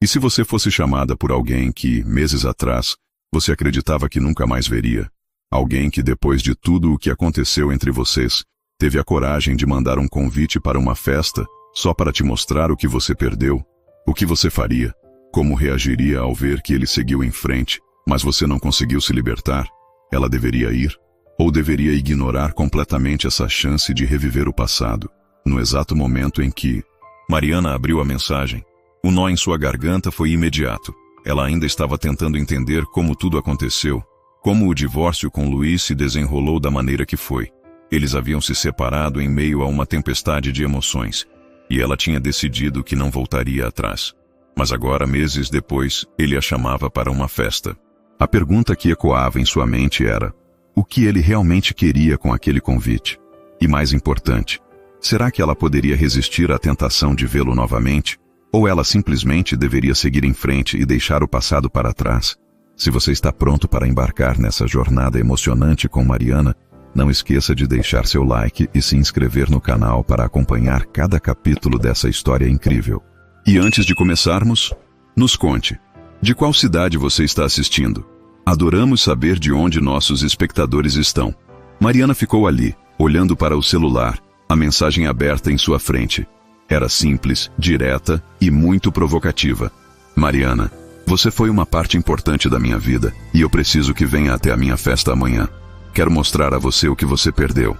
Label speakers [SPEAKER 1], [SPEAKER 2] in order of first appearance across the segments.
[SPEAKER 1] E se você fosse chamada por alguém que, meses atrás, você acreditava que nunca mais veria? Alguém que, depois de tudo o que aconteceu entre vocês, teve a coragem de mandar um convite para uma festa só para te mostrar o que você perdeu? O que você faria? Como reagiria ao ver que ele seguiu em frente, mas você não conseguiu se libertar? Ela deveria ir? Ou deveria ignorar completamente essa chance de reviver o passado? No exato momento em que Mariana abriu a mensagem, o nó em sua garganta foi imediato. Ela ainda estava tentando entender como tudo aconteceu, como o divórcio com Luiz se desenrolou da maneira que foi. Eles haviam se separado em meio a uma tempestade de emoções, e ela tinha decidido que não voltaria atrás. Mas agora, meses depois, ele a chamava para uma festa. A pergunta que ecoava em sua mente era: o que ele realmente queria com aquele convite? E mais importante, será que ela poderia resistir à tentação de vê-lo novamente? Ou ela simplesmente deveria seguir em frente e deixar o passado para trás? Se você está pronto para embarcar nessa jornada emocionante com Mariana, não esqueça de deixar seu like e se inscrever no canal para acompanhar cada capítulo dessa história incrível. E antes de começarmos, nos conte, de qual cidade você está assistindo? Adoramos saber de onde nossos espectadores estão. Mariana ficou ali, olhando para o celular, a mensagem aberta em sua frente. Era simples, direta e muito provocativa. Mariana, você foi uma parte importante da minha vida, e eu preciso que venha até a minha festa amanhã. Quero mostrar a você o que você perdeu.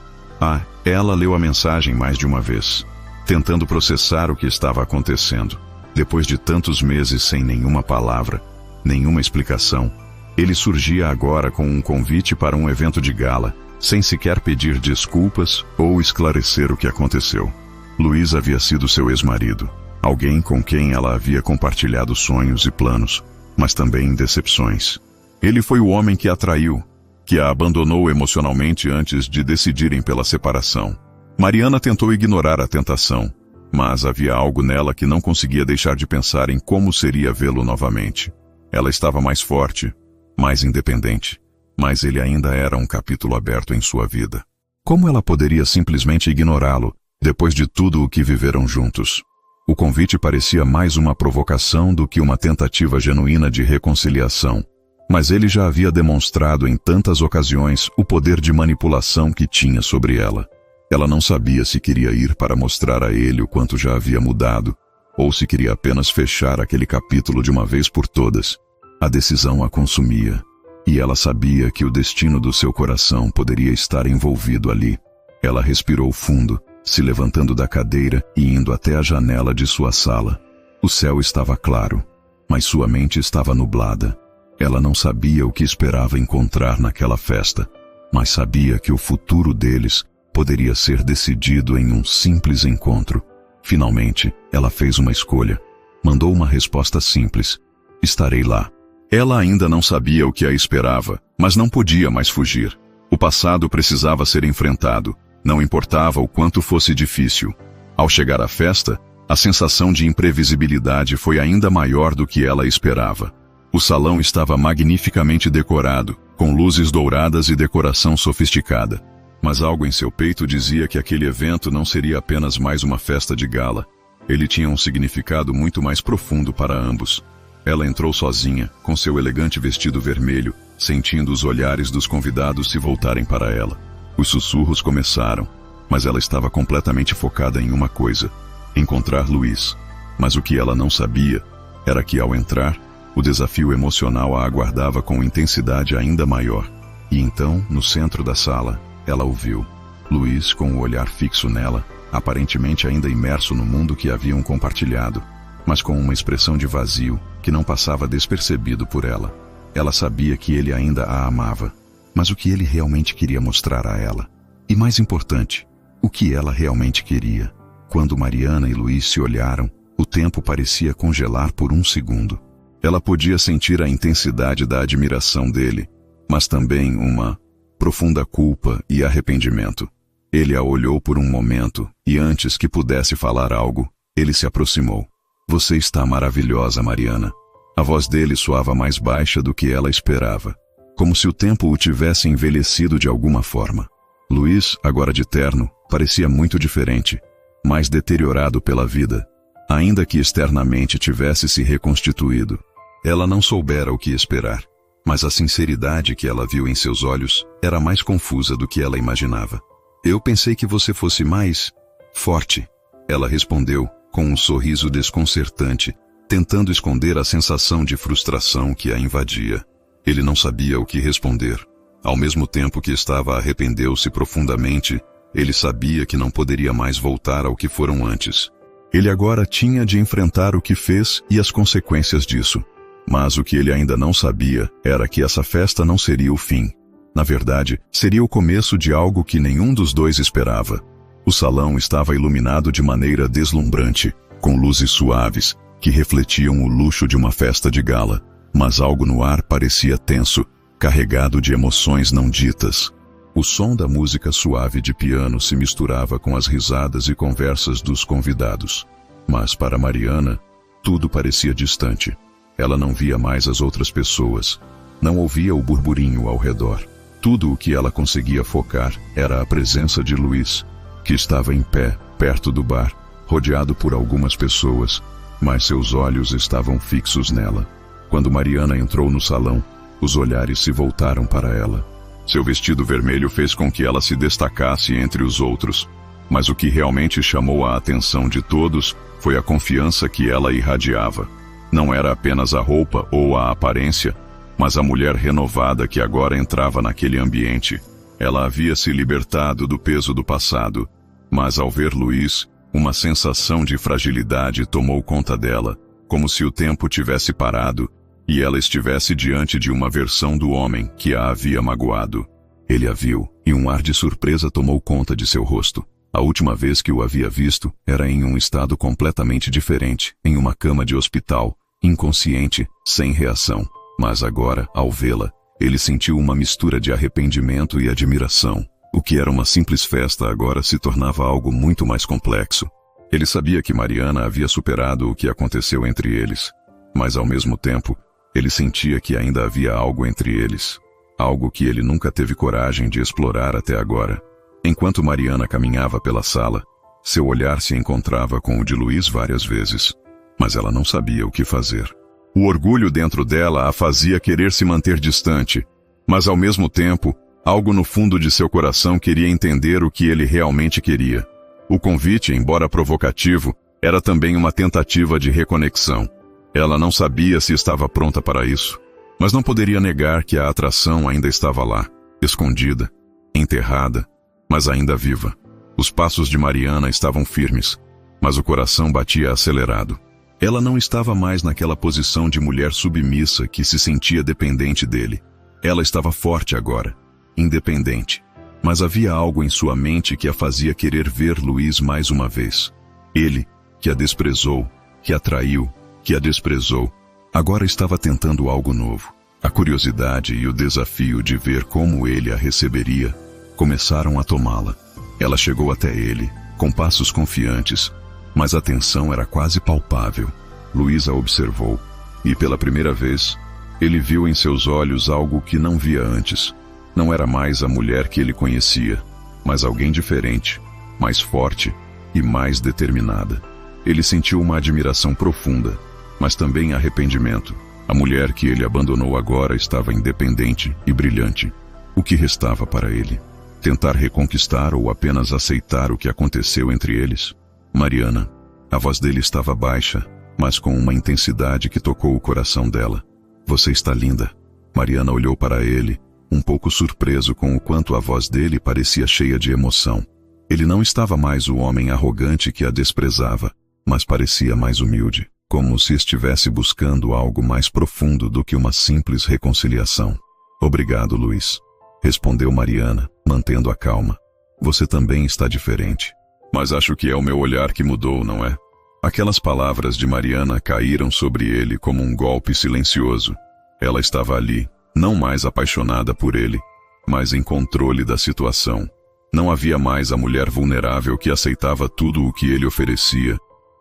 [SPEAKER 1] Ela leu a mensagem mais de uma vez, tentando processar o que estava acontecendo. Depois de tantos meses sem nenhuma palavra, nenhuma explicação, ele surgia agora com um convite para um evento de gala, sem sequer pedir desculpas ou esclarecer o que aconteceu. Luiz havia sido seu ex-marido, alguém com quem ela havia compartilhado sonhos e planos, mas também decepções. Ele foi o homem que a traiu, que a abandonou emocionalmente antes de decidirem pela separação. Mariana tentou ignorar a tentação, mas havia algo nela que não conseguia deixar de pensar em como seria vê-lo novamente. Ela estava mais forte, mais independente, mas ele ainda era um capítulo aberto em sua vida. Como ela poderia simplesmente ignorá-lo, depois de tudo o que viveram juntos? O convite parecia mais uma provocação do que uma tentativa genuína de reconciliação, mas ele já havia demonstrado em tantas ocasiões o poder de manipulação que tinha sobre ela. Ela não sabia se queria ir para mostrar a ele o quanto já havia mudado, ou se queria apenas fechar aquele capítulo de uma vez por todas. A decisão a consumia, e ela sabia que o destino do seu coração poderia estar envolvido ali. Ela respirou fundo, se levantando da cadeira e indo até a janela de sua sala. O céu estava claro, mas sua mente estava nublada. Ela não sabia o que esperava encontrar naquela festa, mas sabia que o futuro deles poderia ser decidido em um simples encontro. Finalmente, ela fez uma escolha. Mandou uma resposta simples: estarei lá. Ela ainda não sabia o que a esperava, mas não podia mais fugir. O passado precisava ser enfrentado, não importava o quanto fosse difícil. Ao chegar à festa, a sensação de imprevisibilidade foi ainda maior do que ela esperava. O salão estava magnificamente decorado, com luzes douradas e decoração sofisticada. Mas algo em seu peito dizia que aquele evento não seria apenas mais uma festa de gala. Ele tinha um significado muito mais profundo para ambos. Ela entrou sozinha, com seu elegante vestido vermelho, sentindo os olhares dos convidados se voltarem para ela. Os sussurros começaram, mas ela estava completamente focada em uma coisa: encontrar Luiz. Mas o que ela não sabia era que, ao entrar, o desafio emocional a aguardava com intensidade ainda maior. E então, no centro da sala, ela o viu. Luiz, com o olhar fixo nela, aparentemente ainda imerso no mundo que haviam compartilhado, mas com uma expressão de vazio que não passava despercebido por ela. Ela sabia que ele ainda a amava, mas o que ele realmente queria mostrar a ela? E mais importante, o que ela realmente queria? Quando Mariana e Luiz se olharam, o tempo parecia congelar por um segundo. Ela podia sentir a intensidade da admiração dele, mas também uma profunda culpa e arrependimento. Ele a olhou por um momento, e antes que pudesse falar algo, ele se aproximou. Você está maravilhosa, Mariana. A voz dele soava mais baixa do que ela esperava, como se o tempo o tivesse envelhecido de alguma forma. Luiz, agora de terno, parecia muito diferente, mais deteriorado pela vida. ainda que externamente tivesse se reconstituído. Ela não soubera o que esperar, mas a sinceridade que ela viu em seus olhos era mais confusa do que ela imaginava. Eu pensei que você fosse mais forte, ela respondeu, com um sorriso desconcertante, tentando esconder a sensação de frustração que a invadia. Ele não sabia o que responder. Ao mesmo tempo que estava arrependeu-se profundamente, ele sabia que não poderia mais voltar ao que foram antes. Ele agora tinha de enfrentar o que fez e as consequências disso. Mas o que ele ainda não sabia era que essa festa não seria o fim. Na verdade, seria o começo de algo que nenhum dos dois esperava. O salão estava iluminado de maneira deslumbrante, com luzes suaves, que refletiam o luxo de uma festa de gala. Mas algo no ar parecia tenso, carregado de emoções não ditas. O som da música suave de piano se misturava com as risadas e conversas dos convidados. Mas para Mariana, tudo parecia distante. Ela não via mais as outras pessoas, não ouvia o burburinho ao redor. Tudo o que ela conseguia focar era a presença de Luiz, que estava em pé, perto do bar, rodeado por algumas pessoas, mas seus olhos estavam fixos nela. Quando Mariana entrou no salão, os olhares se voltaram para ela. Seu vestido vermelho fez com que ela se destacasse entre os outros, mas o que realmente chamou a atenção de todos foi a confiança que ela irradiava. Não era apenas a roupa ou a aparência, mas a mulher renovada que agora entrava naquele ambiente. Ela havia se libertado do peso do passado, mas ao ver Luiz, uma sensação de fragilidade tomou conta dela, como se o tempo tivesse parado e ela estivesse diante de uma versão do homem que a havia magoado. Ele a viu, e um ar de surpresa tomou conta de seu rosto. A última vez que o havia visto era em um estado completamente diferente, em uma cama de hospital, inconsciente, sem reação. Mas agora, ao vê-la, ele sentiu uma mistura de arrependimento e admiração. O que era uma simples festa agora se tornava algo muito mais complexo. Ele sabia que Mariana havia superado o que aconteceu entre eles, mas ao mesmo tempo, ele sentia que ainda havia algo entre eles, algo que ele nunca teve coragem de explorar até agora. Enquanto Mariana caminhava pela sala, seu olhar se encontrava com o de Luiz várias vezes, mas ela não sabia o que fazer. O orgulho dentro dela a fazia querer se manter distante, mas ao mesmo tempo, algo no fundo de seu coração queria entender o que ele realmente queria. O convite, embora provocativo, era também uma tentativa de reconexão. Ela não sabia se estava pronta para isso, mas não poderia negar que a atração ainda estava lá, escondida, enterrada, mas ainda viva. Os passos de Mariana estavam firmes, mas o coração batia acelerado. Ela não estava mais naquela posição de mulher submissa que se sentia dependente dele. Ela estava forte agora, independente. Mas havia algo em sua mente que a fazia querer ver Luiz mais uma vez. Ele, que a desprezou, que a traiu, que a desprezou, agora estava tentando algo novo. A curiosidade e o desafio de ver como ele a receberia começaram a tomá-la. Ela chegou até ele, com passos confiantes, mas a tensão era quase palpável. Luiz a observou, e pela primeira vez, ele viu em seus olhos algo que não via antes. Não era mais a mulher que ele conhecia, mas alguém diferente, mais forte e mais determinada. Ele sentiu uma admiração profunda, mas também arrependimento. A mulher que ele abandonou agora estava independente e brilhante. O que restava para ele? Tentar reconquistar ou apenas aceitar o que aconteceu entre eles? Mariana. A voz dele estava baixa, mas com uma intensidade que tocou o coração dela. Você está linda. Mariana olhou para ele, um pouco surpreso com o quanto a voz dele parecia cheia de emoção. Ele não estava mais o homem arrogante que a desprezava, mas parecia mais humilde, como se estivesse buscando algo mais profundo do que uma simples reconciliação. Obrigado, Luiz, respondeu Mariana, mantendo a calma. Você também está diferente. Mas acho que é o meu olhar que mudou, não é? Aquelas palavras de Mariana caíram sobre ele como um golpe silencioso. Ela estava ali, não mais apaixonada por ele, mas em controle da situação. Não havia mais a mulher vulnerável que aceitava tudo o que ele oferecia,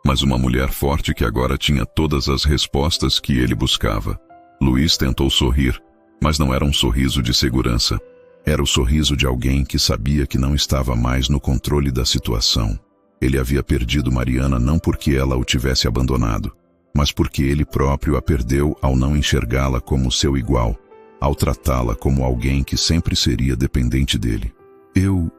[SPEAKER 1] mas uma mulher forte que agora tinha todas as respostas que ele buscava. Luiz tentou sorrir, mas não era um sorriso de segurança. Era o sorriso de alguém que sabia que não estava mais no controle da situação. Ele havia perdido Mariana não porque ela o tivesse abandonado, mas porque ele próprio a perdeu ao não enxergá-la como seu igual, ao tratá-la como alguém que sempre seria dependente dele. Eu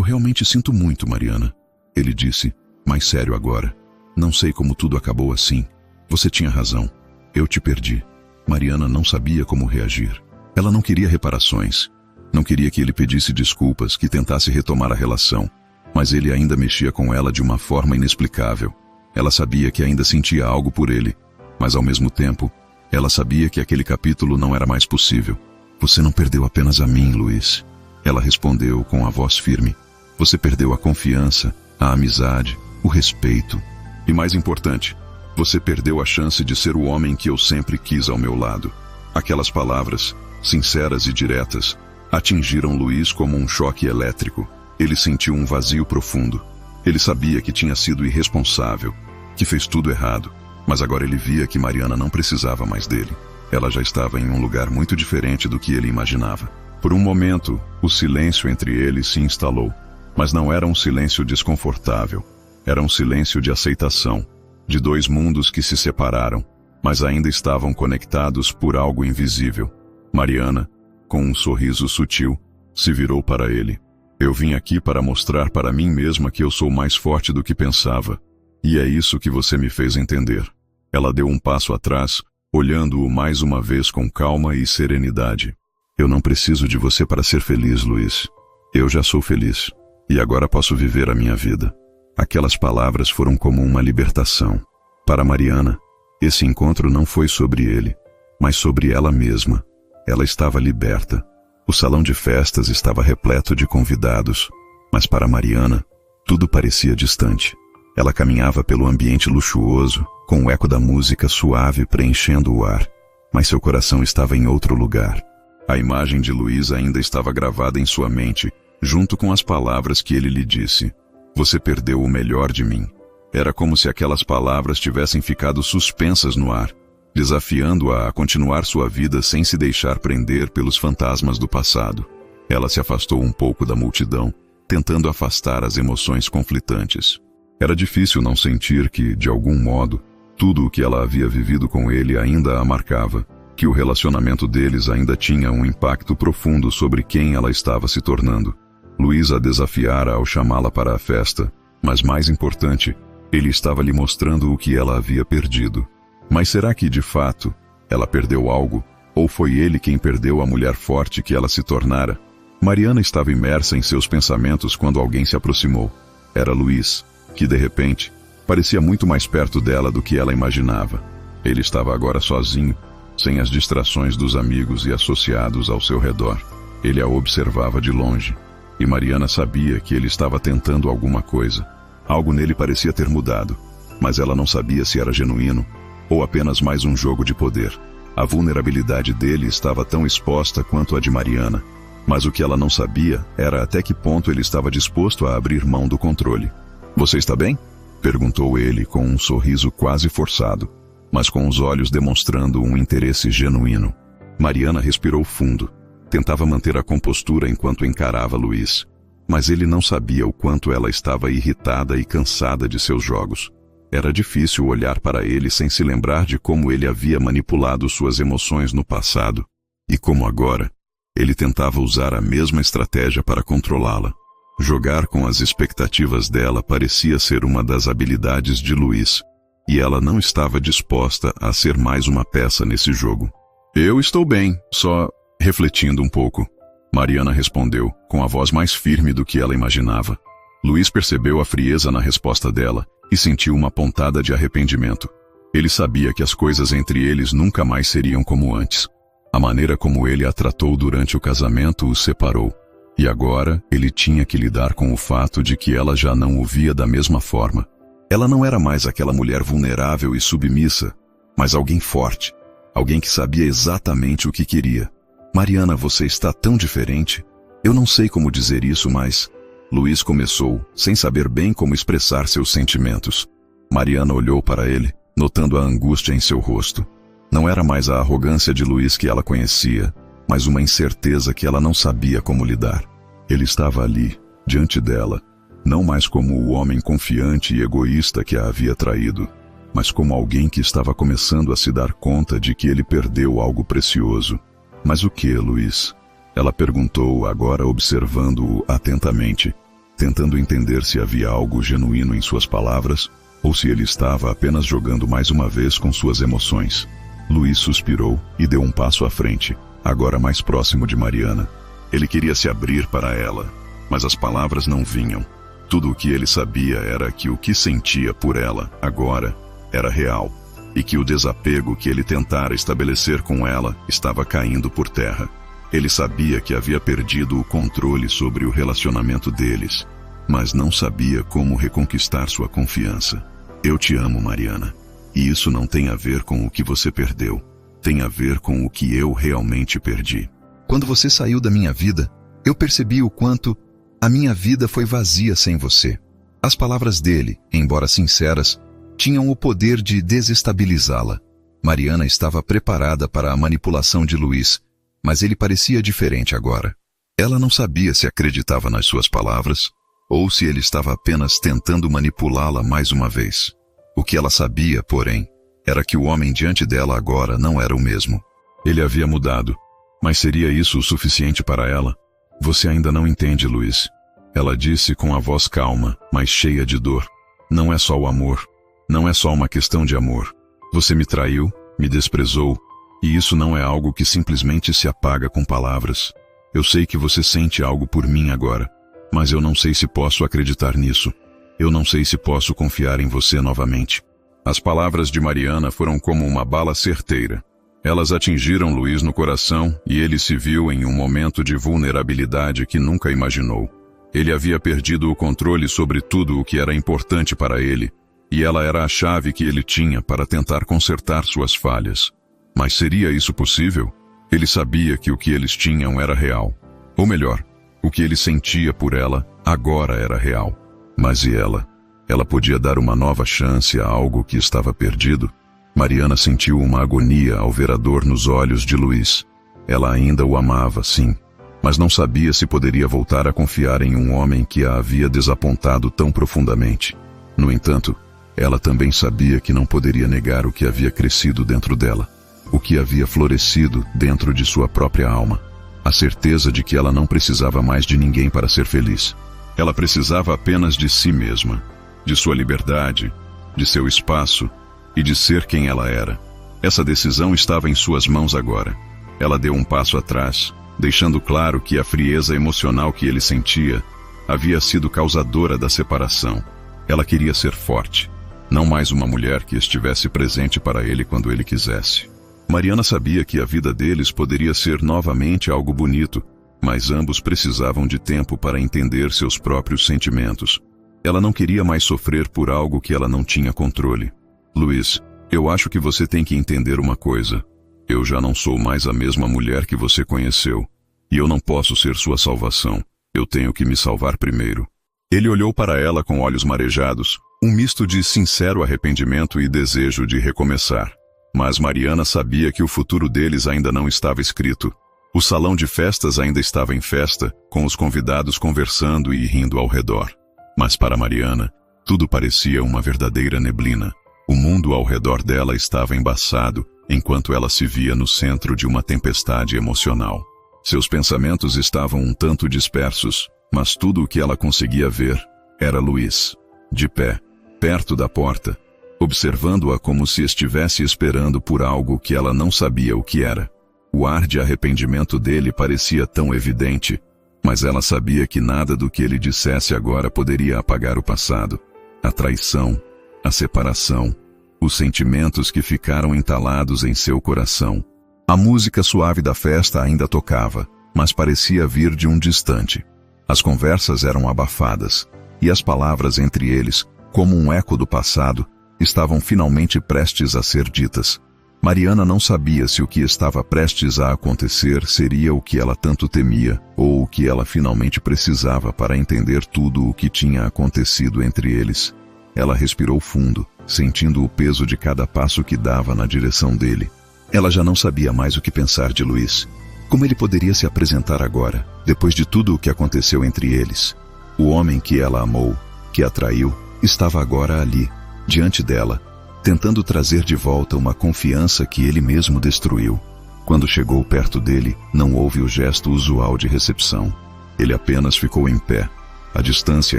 [SPEAKER 1] realmente sinto muito, Mariana, ele disse, mais sério agora. Não sei como tudo acabou assim. Você tinha razão. Eu te perdi. Mariana não sabia como reagir. Ela não queria reparações. Não queria que ele pedisse desculpas, que tentasse retomar a relação. Mas ele ainda mexia com ela de uma forma inexplicável. Ela sabia que ainda sentia algo por ele, mas ao mesmo tempo, ela sabia que aquele capítulo não era mais possível. Você não perdeu apenas a mim, Luiz. Ela respondeu com a voz firme. Você perdeu a confiança, a amizade, o respeito. E mais importante, você perdeu a chance de ser o homem que eu sempre quis ao meu lado. Aquelas palavras, sinceras e diretas, atingiram Luiz como um choque elétrico. Ele sentiu um vazio profundo. Ele sabia que tinha sido irresponsável, que fez tudo errado, mas agora ele via que Mariana não precisava mais dele. Ela já estava em um lugar muito diferente do que ele imaginava. Por um momento, o silêncio entre eles se instalou, mas não era um silêncio desconfortável. Era um silêncio de aceitação, de dois mundos que se separaram, mas ainda estavam conectados por algo invisível. Mariana, com um sorriso sutil, se virou para ele. Eu vim aqui para mostrar para mim mesma que eu sou mais forte do que pensava. E é isso que você me fez entender. Ela deu um passo atrás, olhando-o mais uma vez com calma e serenidade. Eu não preciso de você para ser feliz, Luiz. Eu já sou feliz. E agora posso viver a minha vida. Aquelas palavras foram como uma libertação. Para Mariana, esse encontro não foi sobre ele, mas sobre ela mesma. Ela estava liberta. O salão de festas estava repleto de convidados, mas para Mariana, tudo parecia distante. Ela caminhava pelo ambiente luxuoso, com o eco da música suave preenchendo o ar, mas seu coração estava em outro lugar. A imagem de Luiz ainda estava gravada em sua mente, junto com as palavras que ele lhe disse. Você perdeu o melhor de mim. Era como se aquelas palavras tivessem ficado suspensas no ar, desafiando-a a continuar sua vida sem se deixar prender pelos fantasmas do passado. Ela se afastou um pouco da multidão, tentando afastar as emoções conflitantes. Era difícil não sentir que, de algum modo, tudo o que ela havia vivido com ele ainda a marcava, que o relacionamento deles ainda tinha um impacto profundo sobre quem ela estava se tornando. Luiz a desafiara ao chamá-la para a festa, mas mais importante, ele estava lhe mostrando o que ela havia perdido. Mas será que, de fato, ela perdeu algo? Ou foi ele quem perdeu a mulher forte que ela se tornara? Mariana estava imersa em seus pensamentos quando alguém se aproximou. Era Luiz, que de repente, parecia muito mais perto dela do que ela imaginava. Ele estava agora sozinho, sem as distrações dos amigos e associados ao seu redor. Ele a observava de longe, e Mariana sabia que ele estava tentando alguma coisa. Algo nele parecia ter mudado, mas ela não sabia se era genuíno ou apenas mais um jogo de poder. A vulnerabilidade dele estava tão exposta quanto a de Mariana, mas o que ela não sabia era até que ponto ele estava disposto a abrir mão do controle. Você está bem? Perguntou ele com um sorriso quase forçado, mas com os olhos demonstrando um interesse genuíno. Mariana respirou fundo. Tentava manter a compostura enquanto encarava Luiz, mas ele não sabia o quanto ela estava irritada e cansada de seus jogos. Era difícil olhar para ele sem se lembrar de como ele havia manipulado suas emoções no passado, e como agora, ele tentava usar a mesma estratégia para controlá-la. Jogar com as expectativas dela parecia ser uma das habilidades de Luiz, e ela não estava disposta a ser mais uma peça nesse jogo. Eu estou bem, só... Refletindo um pouco, Mariana respondeu, com a voz mais firme do que ela imaginava. Luiz percebeu a frieza na resposta dela e sentiu uma pontada de arrependimento. Ele sabia que as coisas entre eles nunca mais seriam como antes. A maneira como ele a tratou durante o casamento os separou. E agora ele tinha que lidar com o fato de que ela já não o via da mesma forma. Ela não era mais aquela mulher vulnerável e submissa, mas alguém forte, alguém que sabia exatamente o que queria. Mariana, você está tão diferente. Eu não sei como dizer isso, mas... Luiz começou, sem saber bem como expressar seus sentimentos. Mariana olhou para ele, notando a angústia em seu rosto. Não era mais a arrogância de Luiz que ela conhecia, mas uma incerteza que ela não sabia como lidar. Ele estava ali, diante dela, Não mais como o homem confiante e egoísta que a havia traído, mas como alguém que estava começando a se dar conta de que ele perdeu algo precioso. Mas o que, Luiz? Ela perguntou, agora observando-o atentamente, tentando entender se havia algo genuíno em suas palavras, ou se ele estava apenas jogando mais uma vez com suas emoções. Luiz suspirou e deu um passo à frente, agora mais próximo de Mariana. Ele queria se abrir para ela, mas as palavras não vinham. Tudo o que ele sabia era que o que sentia por ela, agora, era real, e que o desapego que ele tentara estabelecer com ela estava caindo por terra. Ele sabia que havia perdido o controle sobre o relacionamento deles, mas não sabia como reconquistar sua confiança. Eu te amo, Mariana. E isso não tem a ver com o que você perdeu. Tem a ver com o que eu realmente perdi.
[SPEAKER 2] Quando você saiu da minha vida, eu percebi o quanto a minha vida foi vazia sem você. As palavras dele, embora sinceras, tinham o poder de desestabilizá-la. Mariana estava preparada para a manipulação de Luiz, mas ele parecia diferente agora. Ela não sabia se acreditava nas suas palavras, ou se ele estava apenas tentando manipulá-la mais uma vez. O que ela sabia, porém, era que o homem diante dela agora não era o mesmo.
[SPEAKER 1] Ele havia mudado, mas seria isso o suficiente para ela? Você ainda não entende, Luiz. Ela disse com a voz calma, mas cheia de dor. Não é só o amor. Não é só uma questão de amor. Você me traiu, me desprezou, e isso não é algo que simplesmente se apaga com palavras. Eu sei que você sente algo por mim agora, mas eu não sei se posso acreditar nisso. Eu não sei se posso confiar em você novamente. As palavras de Mariana foram como uma bala certeira. Elas atingiram Luiz no coração e ele se viu em um momento de vulnerabilidade que nunca imaginou. Ele havia perdido o controle sobre tudo o que era importante para ele, e ela era a chave que ele tinha para tentar consertar suas falhas. Mas seria isso possível? Ele sabia que o que eles tinham era real. Ou melhor, o que ele sentia por ela agora era real. Mas e ela? Ela podia dar uma nova chance a algo que estava perdido? Mariana sentiu uma agonia ao ver a dor nos olhos de Luiz. Ela ainda o amava, sim, mas não sabia se poderia voltar a confiar em um homem que a havia desapontado tão profundamente. No entanto, ela também sabia que não poderia negar o que havia crescido dentro dela, o que havia florescido dentro de sua própria alma. A certeza de que ela não precisava mais de ninguém para ser feliz. Ela precisava apenas de si mesma, de sua liberdade, de seu espaço e de ser quem ela era. Essa decisão estava em suas mãos agora. Ela deu um passo atrás, deixando claro que a frieza emocional que ele sentia havia sido causadora da separação. Ela queria ser forte, não mais uma mulher que estivesse presente para ele quando ele quisesse. Mariana sabia que a vida deles poderia ser novamente algo bonito, mas ambos precisavam de tempo para entender seus próprios sentimentos. Ela não queria mais sofrer por algo que ela não tinha controle. Luiz, eu acho que você tem que entender uma coisa. Eu já não sou mais a mesma mulher que você conheceu. E eu não posso ser sua salvação. Eu tenho que me salvar primeiro. Ele olhou para ela com olhos marejados, um misto de sincero arrependimento e desejo de recomeçar. Mas Mariana sabia que o futuro deles ainda não estava escrito. O salão de festas ainda estava em festa, com os convidados conversando e rindo ao redor. Mas para Mariana, tudo parecia uma verdadeira neblina. O mundo ao redor dela estava embaçado, enquanto ela se via no centro de uma tempestade emocional. Seus pensamentos estavam um tanto dispersos, mas tudo o que ela conseguia ver era Luiz, de pé, perto da porta, observando-a como se estivesse esperando por algo que ela não sabia o que era. O ar de arrependimento dele parecia tão evidente, mas ela sabia que nada do que ele dissesse agora poderia apagar o passado, a traição, a separação, os sentimentos que ficaram entalados em seu coração. A música suave da festa ainda tocava, mas parecia vir de um distante. As conversas eram abafadas, e as palavras entre eles, como um eco do passado, estavam finalmente prestes a ser ditas. Mariana não sabia se o que estava prestes a acontecer seria o que ela tanto temia, ou o que ela finalmente precisava para entender tudo o que tinha acontecido entre eles. Ela respirou fundo, sentindo o peso de cada passo que dava na direção dele. Ela já não sabia mais o que pensar de Luiz. Como ele poderia se apresentar agora, depois de tudo o que aconteceu entre eles?
[SPEAKER 2] O homem que ela amou, que a traiu, estava agora ali, diante dela, tentando trazer de volta uma confiança que ele mesmo destruiu. Quando chegou perto dele, não houve o gesto usual de recepção. Ele apenas ficou em pé, a distância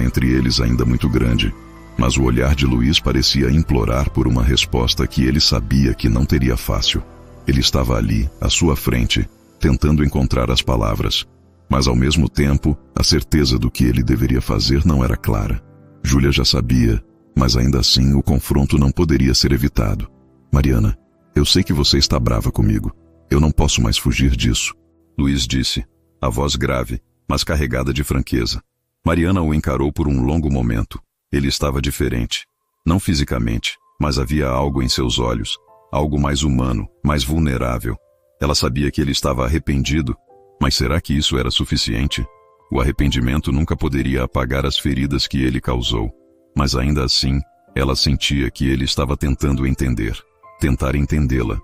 [SPEAKER 2] entre eles ainda muito grande, mas o olhar de Luiz parecia implorar por uma resposta que ele sabia que não teria fácil. Ele estava ali, à sua frente, tentando encontrar as palavras, mas ao mesmo tempo, a certeza do que ele deveria fazer não era clara. Júlia já sabia, mas ainda assim o confronto não poderia ser evitado. Mariana, eu sei que você está brava comigo. Eu não posso mais fugir disso. Luiz disse, a voz grave, mas carregada de franqueza. Mariana o encarou por um longo momento. Ele estava diferente. Não fisicamente, mas havia algo em seus olhos, algo mais humano, mais vulnerável. Ela sabia que ele estava arrependido, mas será que isso era suficiente? O arrependimento nunca poderia apagar as feridas que ele causou, mas ainda assim, ela sentia que ele estava tentando tentar entendê-la.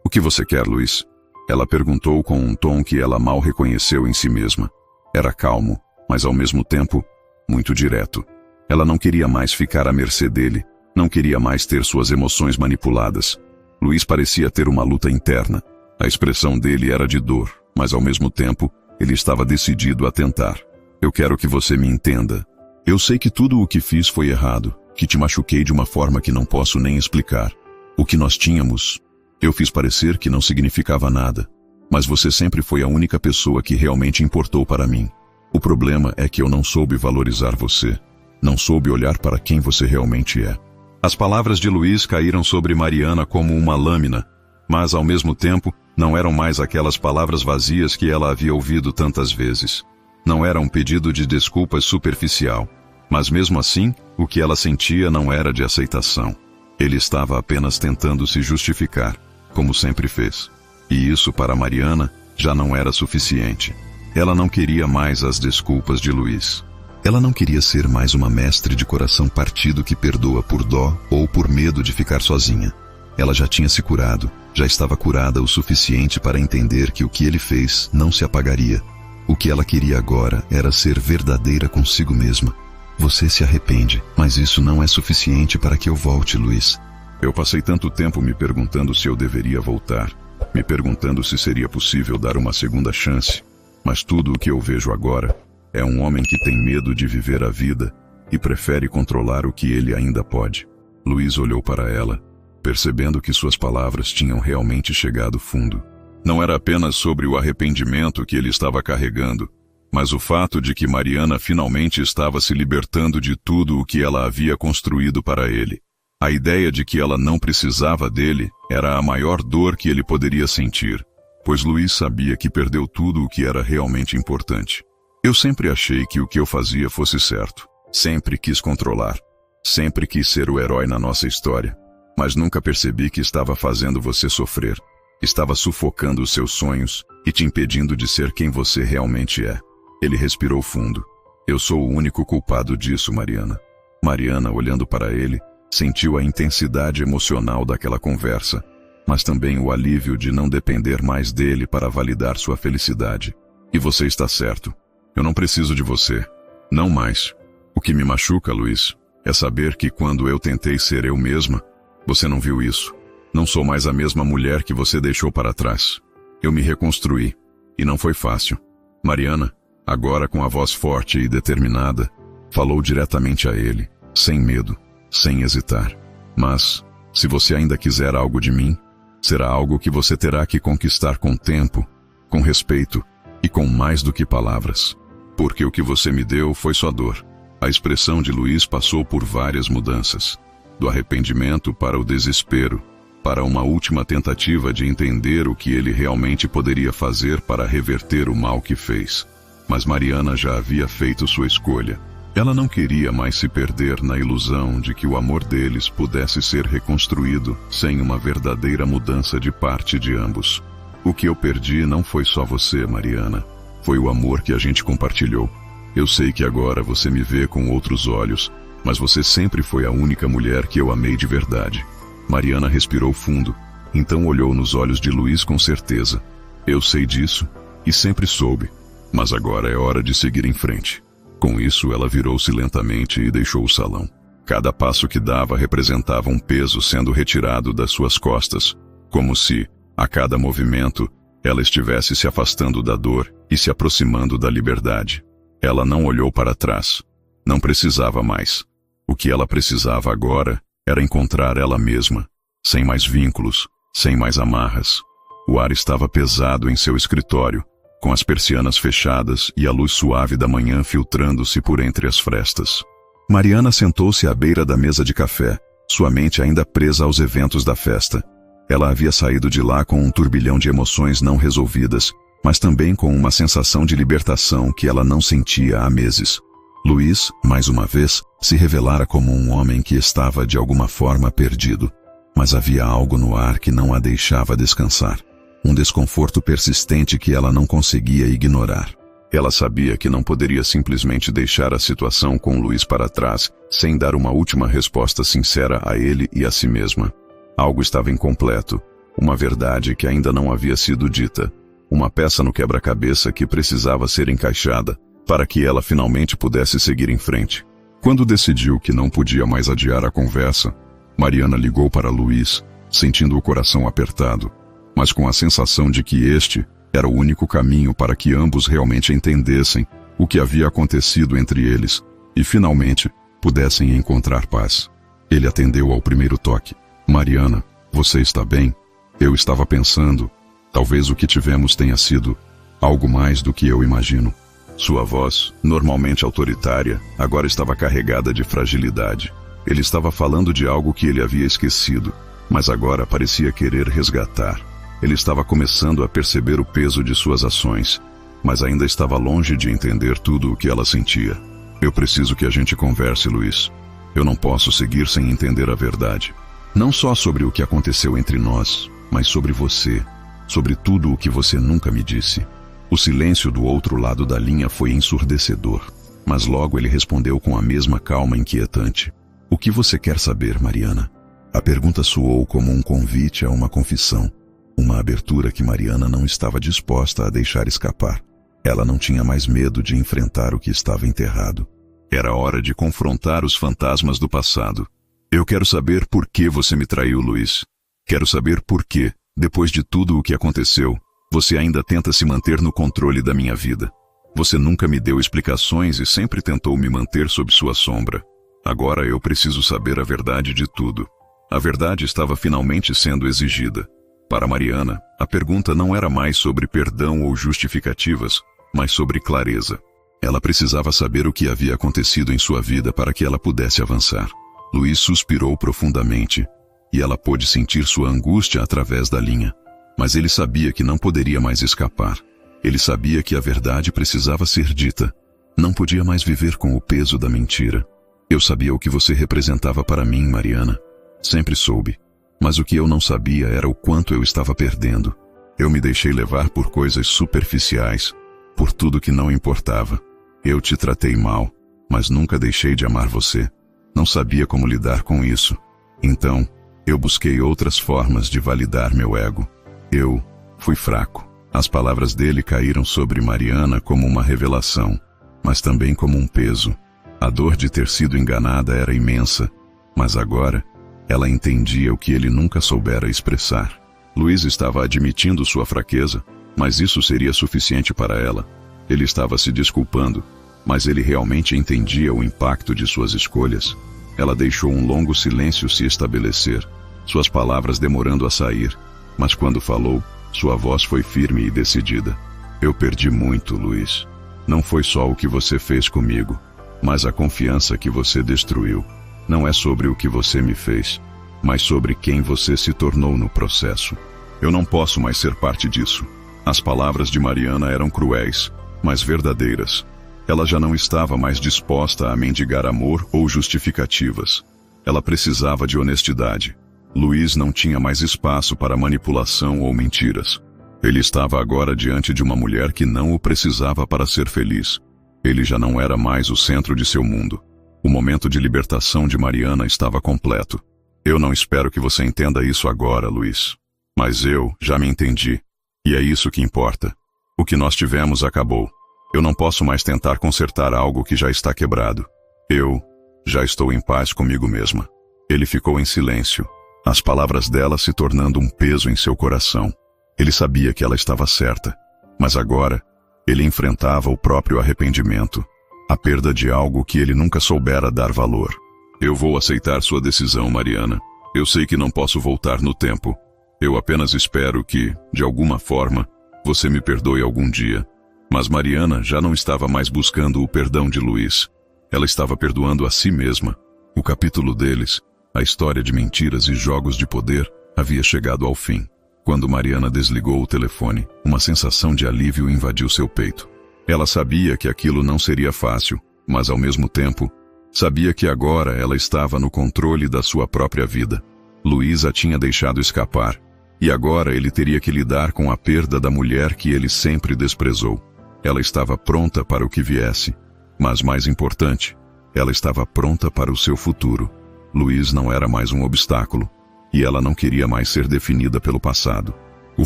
[SPEAKER 2] O que você quer, Luiz? Ela perguntou com um tom que ela mal reconheceu em si mesma. Era calmo, mas ao mesmo tempo, muito direto. Ela não queria mais ficar à mercê dele, não queria mais ter suas emoções manipuladas. Luiz parecia ter uma luta interna. A expressão dele era de dor, mas ao mesmo tempo, ele estava decidido a tentar. Eu quero que você me entenda. Eu sei que tudo o que fiz foi errado, que te machuquei de uma forma que não posso nem explicar. O que nós tínhamos, eu fiz parecer que não significava nada, mas você sempre foi a única pessoa que realmente importou para mim. O problema é que eu não soube valorizar você, não soube olhar para quem você realmente é. As palavras de Luiz caíram sobre Mariana como uma lâmina, mas ao mesmo tempo, não eram mais aquelas palavras vazias que ela havia ouvido tantas vezes. Não era um pedido de desculpas superficial, mas mesmo assim, o que ela sentia não era de aceitação. Ele estava apenas tentando se justificar, como sempre fez. E isso para Mariana já não era suficiente. Ela não queria mais as desculpas de Luiz. Ela não queria ser mais uma mestre de coração partido que perdoa por dó ou por medo de ficar sozinha. Ela já tinha se curado, já estava curada o suficiente para entender que o que ele fez não se apagaria. O que ela queria agora era ser verdadeira consigo mesma. Você se arrepende, mas isso não é suficiente para que eu volte, Luiz. Eu passei tanto tempo me perguntando se eu deveria voltar, me perguntando se seria possível dar uma segunda chance, mas tudo o que eu vejo agora é um homem que tem medo de viver a vida e prefere controlar o que ele ainda pode. Luiz olhou para ela, percebendo que suas palavras tinham realmente chegado fundo. Não era apenas sobre o arrependimento que ele estava carregando, mas o fato de que Mariana finalmente estava se libertando de tudo o que ela havia construído para ele. A ideia de que ela não precisava dele era a maior dor que ele poderia sentir, pois Luiz sabia que perdeu tudo o que era realmente importante. Eu sempre achei que o que eu fazia fosse certo. Sempre quis controlar. Sempre quis ser o herói na nossa história. Mas nunca percebi que estava fazendo você sofrer. Estava sufocando os seus sonhos e te impedindo de ser quem você realmente é. Ele respirou fundo. Eu sou o único culpado disso, Mariana. Mariana, olhando para ele, sentiu a intensidade emocional daquela conversa, mas também o alívio de não depender mais dele para validar sua felicidade. E você está certo. Eu não preciso de você. Não mais. O que me machuca, Luiz, é saber que quando eu tentei ser eu mesma, você não viu isso. Não sou mais a mesma mulher que você deixou para trás. Eu me reconstruí, e não foi fácil. Mariana, agora com a voz forte e determinada, falou diretamente a ele, sem medo, sem hesitar. Mas, se você ainda quiser algo de mim, será algo que você terá que conquistar com tempo, com respeito e com mais do que palavras. Porque o que você me deu foi só dor. A expressão de Luiz passou por várias mudanças. Do arrependimento para o desespero, para uma última tentativa de entender o que ele realmente poderia fazer para reverter o mal que fez. Mas Mariana já havia feito sua escolha. Ela não queria mais se perder na ilusão de que o amor deles pudesse ser reconstruído sem uma verdadeira mudança de parte de ambos. O que eu perdi não foi só você, Mariana. Foi o amor que a gente compartilhou. Eu sei que agora você me vê com outros olhos, mas você sempre foi a única mulher que eu amei de verdade. Mariana respirou fundo, então olhou nos olhos de Luiz com certeza. Eu sei disso, e sempre soube, mas agora é hora de seguir em frente.
[SPEAKER 1] Com isso, ela virou-se lentamente e deixou o salão. Cada passo que dava representava um peso sendo retirado das suas costas, como se, a cada movimento, ela estivesse se afastando da dor e se aproximando da liberdade. Ela não olhou para trás. Não precisava mais. O que ela precisava agora era encontrar ela mesma, sem mais vínculos, sem mais amarras. O ar estava pesado em seu escritório, com as persianas fechadas e a luz suave da manhã filtrando-se por entre as frestas. Mariana sentou-se à beira da mesa de café, sua mente ainda presa aos eventos da festa. Ela havia saído de lá com um turbilhão de emoções não resolvidas, mas também com uma sensação de libertação que ela não sentia há meses. Luiz, mais uma vez, se revelara como um homem que estava de alguma forma perdido. Mas havia algo no ar que não a deixava descansar. Um desconforto persistente que ela não conseguia ignorar. Ela sabia que não poderia simplesmente deixar a situação com Luiz para trás, sem dar uma última resposta sincera a ele e a si mesma. Algo estava incompleto, uma verdade que ainda não havia sido dita, uma peça no quebra-cabeça que precisava ser encaixada, para que ela finalmente pudesse seguir em frente. Quando decidiu que não podia mais adiar a conversa, Mariana ligou para Luiz, sentindo o coração apertado, mas com a sensação de que este era o único caminho para que ambos realmente entendessem o que havia acontecido entre eles e, finalmente, pudessem encontrar paz. Ele atendeu ao primeiro toque. Mariana, você está bem? Eu estava pensando, talvez o que tivemos tenha sido algo mais do que eu imagino. Sua voz, normalmente autoritária, agora estava carregada de fragilidade. Ele estava falando de algo que ele havia esquecido, mas agora parecia querer resgatar. Ele estava começando a perceber o peso de suas ações, mas ainda estava longe de entender tudo o que ela sentia. Eu preciso que a gente converse, Luiz. Eu não posso seguir sem entender a verdade. Não só sobre o que aconteceu entre nós, mas sobre você, sobre tudo o que você nunca me disse. O silêncio do outro lado da linha foi ensurdecedor, mas logo ele respondeu com a mesma calma inquietante. O que você quer saber, Mariana? A pergunta soou como um convite a uma confissão, uma abertura que Mariana não estava disposta a deixar escapar. Ela não tinha mais medo de enfrentar o que estava enterrado. Era hora de confrontar os fantasmas do passado. Eu quero saber por que você me traiu, Luiz. Quero saber por que, depois de tudo o que aconteceu, você ainda tenta se manter no controle da minha vida. Você nunca me deu explicações e sempre tentou me manter sob sua sombra. Agora eu preciso saber a verdade de tudo. A verdade estava finalmente sendo exigida. Para Mariana, a pergunta não era mais sobre perdão ou justificativas, mas sobre clareza. Ela precisava saber o que havia acontecido em sua vida para que ela pudesse avançar. Luiz suspirou profundamente, e ela pôde sentir sua angústia através da linha. Mas ele sabia que não poderia mais escapar. Ele sabia que a verdade precisava ser dita. Não podia mais viver com o peso da mentira. Eu sabia o que você representava para mim, Mariana. Sempre soube. Mas o que eu não sabia era o quanto eu estava perdendo. Eu me deixei levar por coisas superficiais, por tudo que não importava. Eu te tratei mal, mas nunca deixei de amar você. Não sabia como lidar com isso. Então, eu busquei outras formas de validar meu ego. Eu fui fraco. As palavras dele caíram sobre Mariana como uma revelação, mas também como um peso. A dor de ter sido enganada era imensa, mas agora ela entendia o que ele nunca soubera expressar. Luiz estava admitindo sua fraqueza, mas isso seria suficiente para ela. Ele estava se desculpando, mas ele realmente entendia o impacto de suas escolhas. Ela deixou um longo silêncio se estabelecer, suas palavras demorando a sair, mas quando falou, sua voz foi firme e decidida. Eu perdi muito, Luiz. Não foi só o que você fez comigo, mas a confiança que você destruiu. Não é sobre o que você me fez, mas sobre quem você se tornou no processo. Eu não posso mais ser parte disso. As palavras de Mariana eram cruéis, mas verdadeiras. Ela já não estava mais disposta a mendigar amor ou justificativas. Ela precisava de honestidade. Luiz não tinha mais espaço para manipulação ou mentiras. Ele estava agora diante de uma mulher que não o precisava para ser feliz. Ele já não era mais o centro de seu mundo. O momento de libertação de Mariana estava completo. Eu não espero que você entenda isso agora, Luiz. Mas eu já me entendi. E é isso que importa. O que nós tivemos acabou. Eu não posso mais tentar consertar algo que já está quebrado. Eu já estou em paz comigo mesma. Ele ficou em silêncio, as palavras dela se tornando um peso em seu coração. Ele sabia que ela estava certa, mas agora ele enfrentava o próprio arrependimento, a perda de algo que ele nunca soubera dar valor. Eu vou aceitar sua decisão, Mariana. Eu sei que não posso voltar no tempo. Eu apenas espero que, de alguma forma, você me perdoe algum dia. Mas Mariana já não estava mais buscando o perdão de Luiz. Ela estava perdoando a si mesma. O capítulo deles, a história de mentiras e jogos de poder, havia chegado ao fim. Quando Mariana desligou o telefone, uma sensação de alívio invadiu seu peito. Ela sabia que aquilo não seria fácil, mas ao mesmo tempo, sabia que agora ela estava no controle da sua própria vida. Luiz a tinha deixado escapar, e agora ele teria que lidar com a perda da mulher que ele sempre desprezou. Ela estava pronta para o que viesse, mas mais importante, ela estava pronta para o seu futuro. Luiz não era mais um obstáculo, e ela não queria mais ser definida pelo passado. O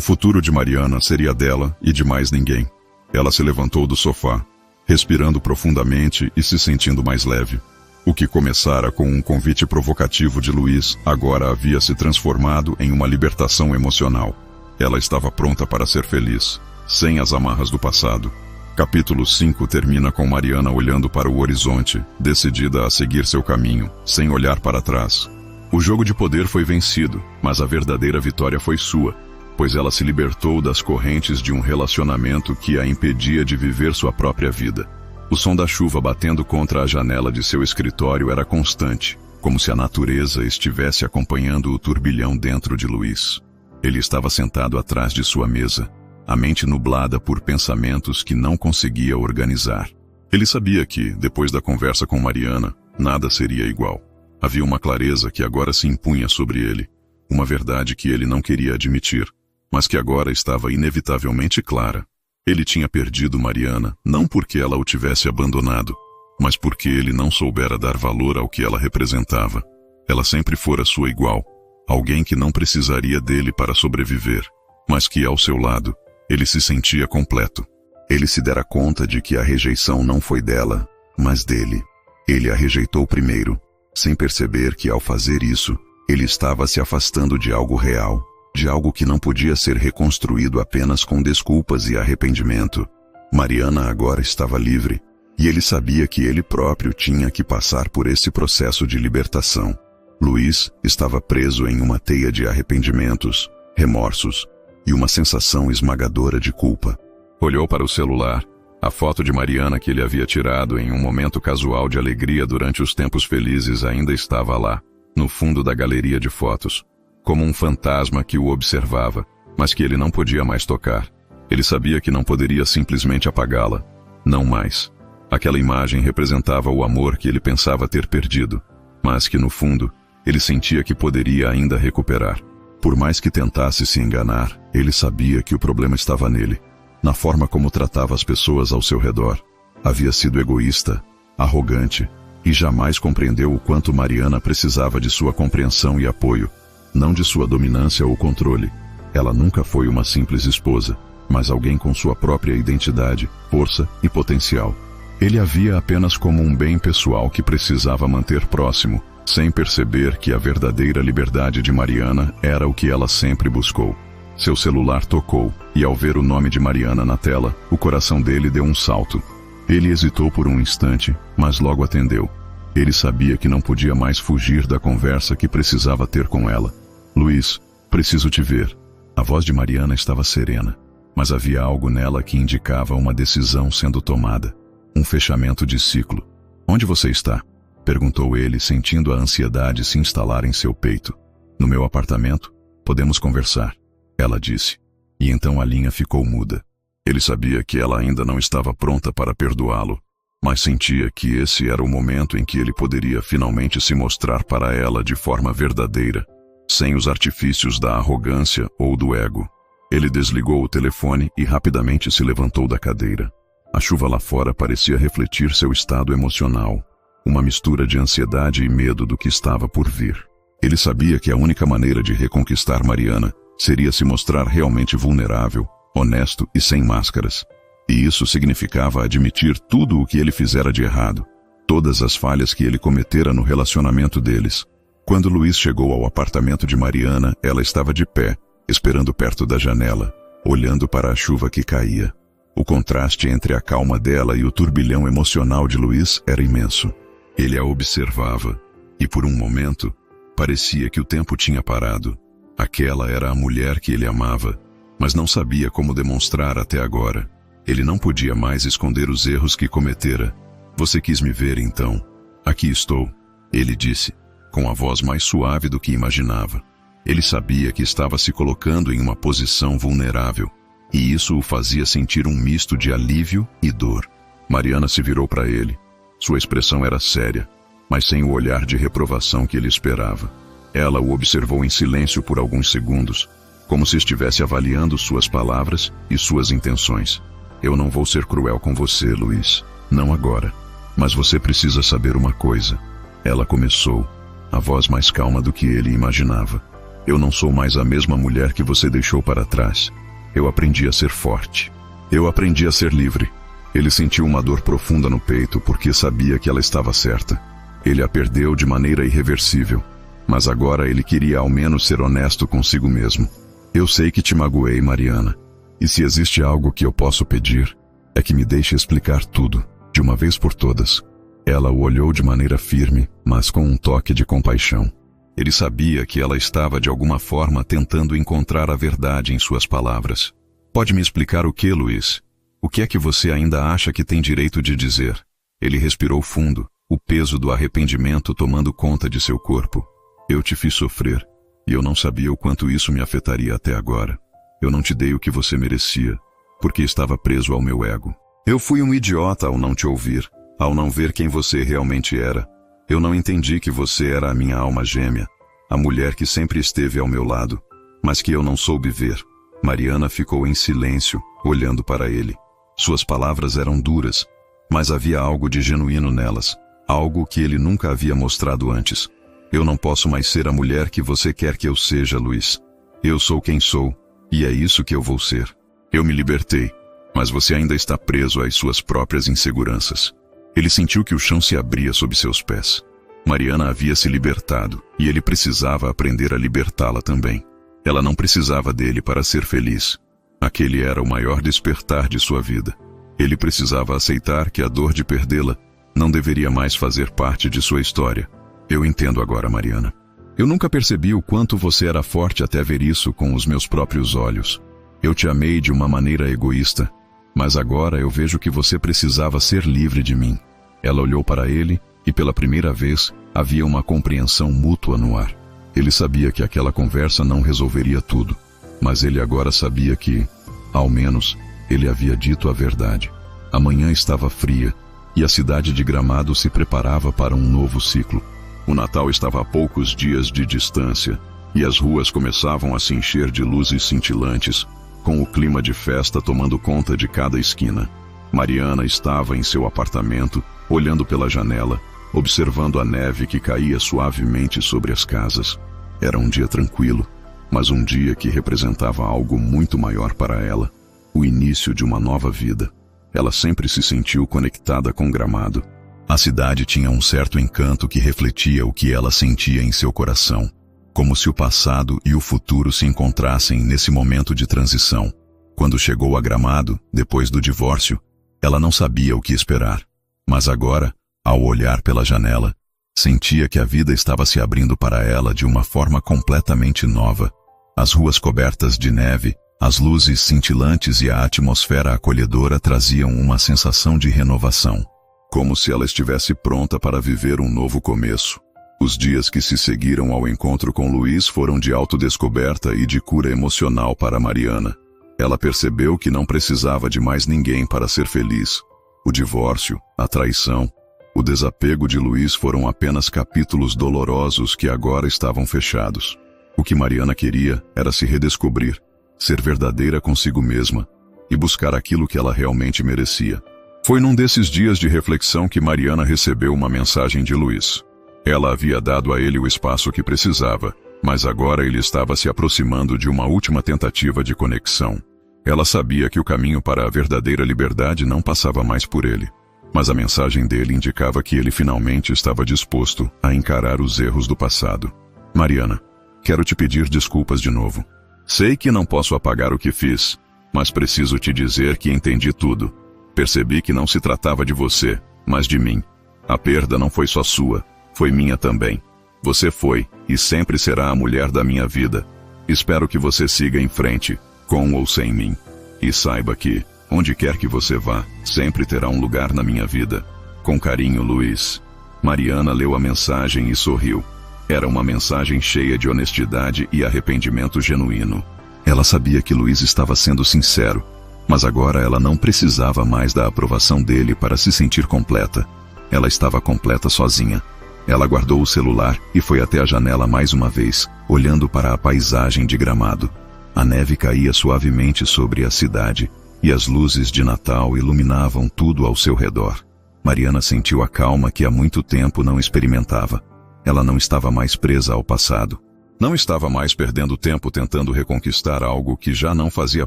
[SPEAKER 1] futuro de Mariana seria dela e de mais ninguém. Ela se levantou do sofá, respirando profundamente e se sentindo mais leve. O que começara com um convite provocativo de Luiz, agora havia se transformado em uma libertação emocional. Ela estava pronta para ser feliz, sem as amarras do passado. Capítulo 5 termina com Mariana olhando para o horizonte, decidida a seguir seu caminho, sem olhar para trás. O jogo de poder foi vencido, mas a verdadeira vitória foi sua, pois ela se libertou das correntes de um relacionamento que a impedia de viver sua própria vida. O som da chuva batendo contra a janela de seu escritório era constante, como se a natureza estivesse acompanhando o turbilhão dentro de Luiz. Ele estava sentado atrás de sua mesa, a mente nublada por pensamentos que não conseguia organizar. Ele sabia que, depois da conversa com Mariana, nada seria igual. Havia uma clareza que agora se impunha sobre ele, uma verdade que ele não queria admitir, mas que agora estava inevitavelmente clara. Ele tinha perdido Mariana, não porque ela o tivesse abandonado, mas porque ele não soubera dar valor ao que ela representava. Ela sempre fora sua igual, alguém que não precisaria dele para sobreviver, mas que, ao seu lado, ele se sentia completo. Ele se dera conta de que a rejeição não foi dela, mas dele. Ele a rejeitou primeiro, sem perceber que, ao fazer isso, ele estava se afastando de algo real, de algo que não podia ser reconstruído apenas com desculpas e arrependimento. Mariana agora estava livre, e ele sabia que ele próprio tinha que passar por esse processo de libertação. Luiz estava preso em uma teia de arrependimentos, remorsos e uma sensação esmagadora de culpa. Olhou para o celular. A foto de Mariana que ele havia tirado em um momento casual de alegria durante os tempos felizes ainda estava lá, no fundo da galeria de fotos, como um fantasma que o observava, mas que ele não podia mais tocar. Ele sabia que não poderia simplesmente apagá-la. Não mais. Aquela imagem representava o amor que ele pensava ter perdido, mas que, no fundo, ele sentia que poderia ainda recuperar. Por mais que tentasse se enganar, ele sabia que o problema estava nele, na forma como tratava as pessoas ao seu redor. Havia sido egoísta, arrogante, e jamais compreendeu o quanto Mariana precisava de sua compreensão e apoio, não de sua dominância ou controle. Ela nunca foi uma simples esposa, mas alguém com sua própria identidade, força e potencial. Ele a via apenas como um bem pessoal que precisava manter próximo, sem perceber que a verdadeira liberdade de Mariana era o que ela sempre buscou. Seu celular tocou, e ao ver o nome de Mariana na tela, o coração dele deu um salto. Ele hesitou por um instante, mas logo atendeu. Ele sabia que não podia mais fugir da conversa que precisava ter com ela. Luiz, preciso te ver. A voz de Mariana estava serena, mas havia algo nela que indicava uma decisão sendo tomada. Um fechamento de ciclo. Onde você está? Perguntou ele, sentindo a ansiedade se instalar em seu peito. No meu apartamento? Podemos conversar. Ela disse. E então a linha ficou muda. Ele sabia que ela ainda não estava pronta para perdoá-lo, mas sentia que esse era o momento em que ele poderia finalmente se mostrar para ela de forma verdadeira, sem os artifícios da arrogância ou do ego. Ele desligou o telefone e rapidamente se levantou da cadeira. A chuva lá fora parecia refletir seu estado emocional, uma mistura de ansiedade e medo do que estava por vir. Ele sabia que a única maneira de reconquistar Mariana seria se mostrar realmente vulnerável, honesto e sem máscaras. E isso significava admitir tudo o que ele fizera de errado, todas as falhas que ele cometera no relacionamento deles. Quando Luiz chegou ao apartamento de Mariana, ela estava de pé, esperando perto da janela, olhando para a chuva que caía. O contraste entre a calma dela e o turbilhão emocional de Luiz era imenso. Ele a observava, e por um momento, parecia que o tempo tinha parado. Aquela era a mulher que ele amava, mas não sabia como demonstrar até agora. Ele não podia mais esconder os erros que cometera. Você quis me ver, então? Aqui estou, ele disse, com a voz mais suave do que imaginava. Ele sabia que estava se colocando em uma posição vulnerável, e isso o fazia sentir um misto de alívio e dor. Mariana se virou para ele. Sua expressão era séria, mas sem o olhar de reprovação que ele esperava. Ela o observou em silêncio por alguns segundos, como se estivesse avaliando suas palavras e suas intenções. Eu não vou ser cruel com você, Luiz. Não agora. Mas você precisa saber uma coisa. Ela começou, a voz mais calma do que ele imaginava. Eu não sou mais a mesma mulher que você deixou para trás. Eu aprendi a ser forte. Eu aprendi a ser livre. Ele sentiu uma dor profunda no peito porque sabia que ela estava certa. Ele a perdeu de maneira irreversível. Mas agora ele queria ao menos ser honesto consigo mesmo. Eu sei que te magoei, Mariana. E se existe algo que eu posso pedir, é que me deixe explicar tudo, de uma vez por todas. Ela o olhou de maneira firme, mas com um toque de compaixão. Ele sabia que ela estava de alguma forma tentando encontrar a verdade em suas palavras. Pode me explicar o que, Luiz? O que é que você ainda acha que tem direito de dizer? Ele respirou fundo, o peso do arrependimento tomando conta de seu corpo. Eu te fiz sofrer, e eu não sabia o quanto isso me afetaria até agora. Eu não te dei o que você merecia, porque estava preso ao meu ego. Eu fui um idiota ao não te ouvir, ao não ver quem você realmente era. Eu não entendi que você era a minha alma gêmea, a mulher que sempre esteve ao meu lado, mas que eu não soube ver. Mariana ficou em silêncio, olhando para ele. Suas palavras eram duras, mas havia algo de genuíno nelas, algo que ele nunca havia mostrado antes. Eu não posso mais ser a mulher que você quer que eu seja, Luiz. Eu sou quem sou, e é isso que eu vou ser. Eu me libertei, mas você ainda está preso às suas próprias inseguranças. Ele sentiu que o chão se abria sob seus pés. Mariana havia se libertado, e ele precisava aprender a libertá-la também. Ela não precisava dele para ser feliz. Aquele era o maior despertar de sua vida. Ele precisava aceitar que a dor de perdê-la não deveria mais fazer parte de sua história. Eu entendo agora, Mariana. Eu nunca percebi o quanto você era forte até ver isso com os meus próprios olhos. Eu te amei de uma maneira egoísta, mas agora eu vejo que você precisava ser livre de mim. Ela olhou para ele e pela primeira vez havia uma compreensão mútua no ar. Ele sabia que aquela conversa não resolveria tudo, mas ele agora sabia que, ao menos, ele havia dito a verdade. A manhã estava fria e a cidade de Gramado se preparava para um novo ciclo. O Natal estava a poucos dias de distância e as ruas começavam a se encher de luzes cintilantes, com o clima de festa tomando conta de cada esquina. Mariana estava em seu apartamento, olhando pela janela, observando a neve que caía suavemente sobre as casas. Era um dia tranquilo, mas um dia que representava algo muito maior para ela, o início de uma nova vida. Ela sempre se sentiu conectada com Gramado. A cidade tinha um certo encanto que refletia o que ela sentia em seu coração, como se o passado e o futuro se encontrassem nesse momento de transição. Quando chegou a Gramado, depois do divórcio, ela não sabia o que esperar, mas agora, ao olhar pela janela, sentia que a vida estava se abrindo para ela de uma forma completamente nova. As ruas cobertas de neve, as luzes cintilantes e a atmosfera acolhedora traziam uma sensação de renovação, como se ela estivesse pronta para viver um novo começo. Os dias que se seguiram ao encontro com Luiz foram de autodescoberta e de cura emocional para Mariana. Ela percebeu que não precisava de mais ninguém para ser feliz. O divórcio, a traição, o desapego de Luiz foram apenas capítulos dolorosos que agora estavam fechados. O que Mariana queria era se redescobrir, ser verdadeira consigo mesma e buscar aquilo que ela realmente merecia. Foi num desses dias de reflexão que Mariana recebeu uma mensagem de Luiz. Ela havia dado a ele o espaço que precisava, mas agora ele estava se aproximando de uma última tentativa de conexão. Ela sabia que o caminho para a verdadeira liberdade não passava mais por ele. Mas a mensagem dele indicava que ele finalmente estava disposto a encarar os erros do passado. Mariana, quero te pedir desculpas de novo. Sei que não posso apagar o que fiz, mas preciso te dizer que entendi tudo. Percebi que não se tratava de você, mas de mim. A perda não foi só sua, foi minha também. Você foi, e sempre será a mulher da minha vida. Espero que você siga em frente, com ou sem mim. E saiba que, onde quer que você vá, sempre terá um lugar na minha vida. Com carinho, Luiz. Mariana leu a mensagem e sorriu. Era uma mensagem cheia de honestidade e arrependimento genuíno. Ela sabia que Luiz estava sendo sincero, mas agora ela não precisava mais da aprovação dele para se sentir completa. Ela estava completa sozinha. Ela guardou o celular e foi até a janela mais uma vez, olhando para a paisagem de Gramado. A neve caía suavemente sobre a cidade, e as luzes de Natal iluminavam tudo ao seu redor. Mariana sentiu a calma que há muito tempo não experimentava. Ela não estava mais presa ao passado. Não estava mais perdendo tempo tentando reconquistar algo que já não fazia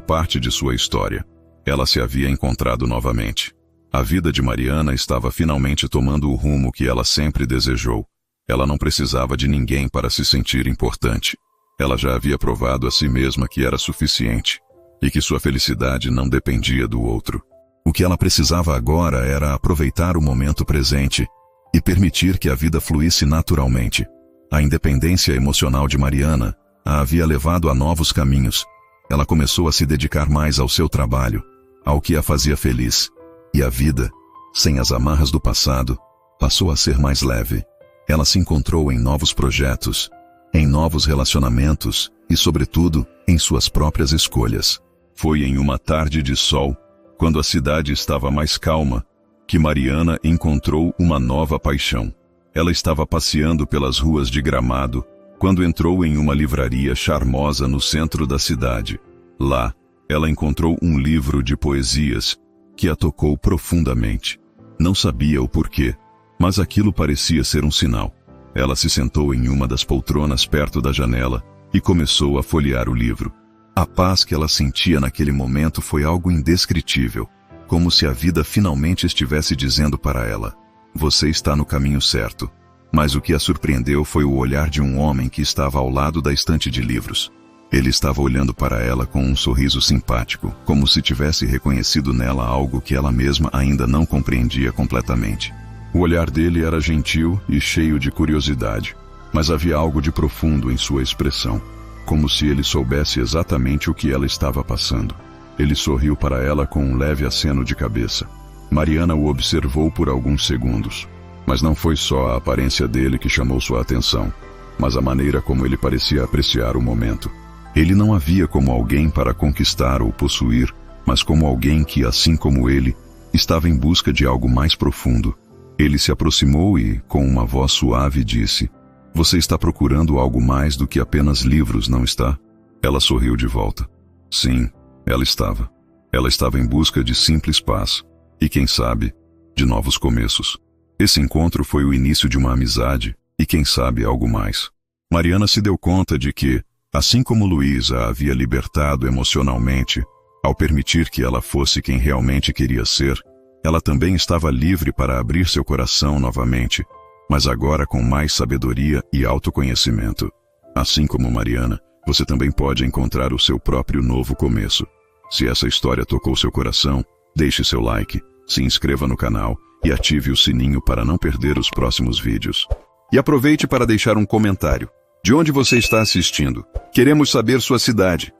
[SPEAKER 1] parte de sua história. Ela se havia encontrado novamente. A vida de Mariana estava finalmente tomando o rumo que ela sempre desejou. Ela não precisava de ninguém para se sentir importante. Ela já havia provado a si mesma que era suficiente, e que sua felicidade não dependia do outro. O que ela precisava agora era aproveitar o momento presente e permitir que a vida fluísse naturalmente. A independência emocional de Mariana a havia levado a novos caminhos. Ela começou a se dedicar mais ao seu trabalho, ao que a fazia feliz. E a vida, sem as amarras do passado, passou a ser mais leve. Ela se encontrou em novos projetos, em novos relacionamentos e, sobretudo, em suas próprias escolhas. Foi em uma tarde de sol, quando a cidade estava mais calma, que Mariana encontrou uma nova paixão. Ela estava passeando pelas ruas de Gramado, quando entrou em uma livraria charmosa no centro da cidade. Lá, ela encontrou um livro de poesias que a tocou profundamente. Não sabia o porquê, mas aquilo parecia ser um sinal. Ela se sentou em uma das poltronas perto da janela e começou a folhear o livro. A paz que ela sentia naquele momento foi algo indescritível, como se a vida finalmente estivesse dizendo para ela: você está no caminho certo. Mas o que a surpreendeu foi o olhar de um homem que estava ao lado da estante de livros. Ele estava olhando para ela com um sorriso simpático, como se tivesse reconhecido nela algo que ela mesma ainda não compreendia completamente. O olhar dele era gentil e cheio de curiosidade, mas havia algo de profundo em sua expressão, como se ele soubesse exatamente o que ela estava passando. Ele sorriu para ela com um leve aceno de cabeça. Mariana o observou por alguns segundos, mas não foi só a aparência dele que chamou sua atenção, mas a maneira como ele parecia apreciar o momento. Ele não a via como alguém para conquistar ou possuir, mas como alguém que, assim como ele, estava em busca de algo mais profundo. Ele se aproximou e, com uma voz suave, disse: você está procurando algo mais do que apenas livros, não está? Ela sorriu de volta. Sim, ela estava. Ela estava em busca de simples paz. E quem sabe, de novos começos. Esse encontro foi o início de uma amizade, e quem sabe algo mais. Mariana se deu conta de que, assim como Luiz a havia libertado emocionalmente, ao permitir que ela fosse quem realmente queria ser, ela também estava livre para abrir seu coração novamente, mas agora com mais sabedoria e autoconhecimento. Assim como Mariana, você também pode encontrar o seu próprio novo começo. Se essa história tocou seu coração, deixe seu like, se inscreva no canal e ative o sininho para não perder os próximos vídeos. E aproveite para deixar um comentário. De onde você está assistindo? Queremos saber sua cidade.